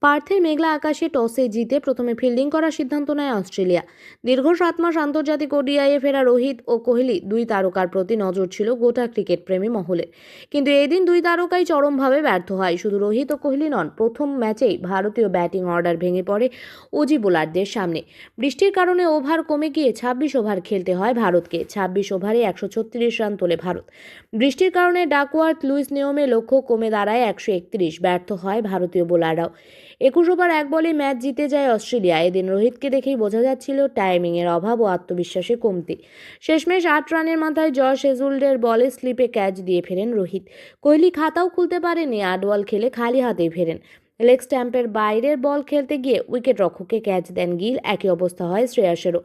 পার্থের মেঘলা আকাশে টসে জিতে প্রথমে ফিল্ডিং করার সিদ্ধান্ত নেয় অস্ট্রেলিয়া। দীর্ঘ 7 মাস আন্তর্জাতিক ওডিআইয়ে ফেরা রোহিত ও কোহলি দুই তারকার প্রতি নজর ছিল গোটা ক্রিকেট প্রেমী মহলের। কিন্তু এদিন দুই তারকাই চরমভাবে ব্যর্থ হয়। শুধু রোহিত ও কোহলি নন, প্রথম ম্যাচেই ভারতীয় ব্যাটিং অর্ডার ভেঙে পড়ে অজি বোলারদের সামনে। বৃষ্টির কারণে ওভার কমে গিয়ে 26 ওভার খেলতে হয় ভারতকে। 26 ওভারে 136 রান তোলে ভারত। বৃষ্টির কারণে ডাকওয়ার্থ লুইস নিয়মে লক্ষ্য কমে দাঁড়ায় 131। ব্যর্থ হয় ভারতীয় বোলাররাও। 21 ওভার 1 বলে ম্যাচ জিতে যায় অস্ট্রেলিয়া। এদিন রোহিতকে দেখেই বোঝা যাচ্ছিল টাইমিংয়ের অভাব ও আত্মবিশ্বাসে কমতি। শেষমেশ 8 রানের মাথায় জশ হেজলউডের বলে স্লিপে ক্যাচ দিয়ে ফেরেন রোহিত। কোহলি খাতাও খুলতে পারেনি, 8 বল খেলে খালি হাতেই ফেরেন। লেগ স্ট্যাম্পের বাইরের বল খেলতে গিয়ে উইকেট রক্ষককে ক্যাচ দেন গিল। একই অবস্থা হয় শ্রেয়াসেরও।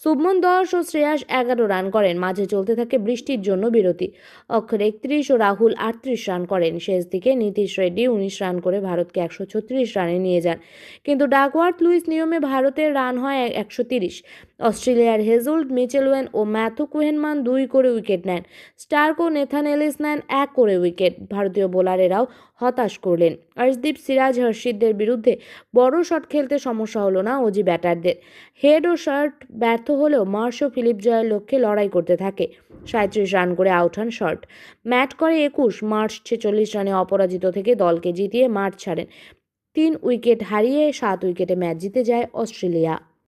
শুভমন 10 ও শ্রেয়াস 11 রান করেন। মাঝে চলতে থাকে বৃষ্টির জন্য বিরতি। অক্ষর 31 ও রাহুল 38 রান করেন। শেষ দিকে নীতিশ রেড্ডি 19 রান করে ভারতকে 136 রানে নিয়ে যান। কিন্তু ডাকওয়ার্থ লুইস নিয়মে ভারতের রান হয় 130। অস্ট্রেলিয়ার হেজল্ড, মিচেলওয়েন ও ম্যাথু কুহেনমান 2 করে উইকেট নেন। স্টার্ক ও নেথান এলিস নেন 1 করে উইকেট। ভারতীয় বোলারেরাও হতাশ করলেন। অর্শদীপ, সিরাজ, হর্ষিতদের বিরুদ্ধে বড় শট খেলতে সমস্যা হলো না অজি ব্যাটারদের। হেড ও শর্ট ব্যর্থ হলেও মার্শ ও ফিলিপ জয়ের লক্ষ্যে লড়াই করতে থাকে। 37 রান করে আউট হন শর্ট। ম্যাট করে 21। মার্শ 46 রানে অপরাজিত থেকে দলকে জিতিয়ে মাঠ ছাড়েন। 3 উইকেট হারিয়ে 7 উইকেটে ম্যাচ জিতে যায় অস্ট্রেলিয়া।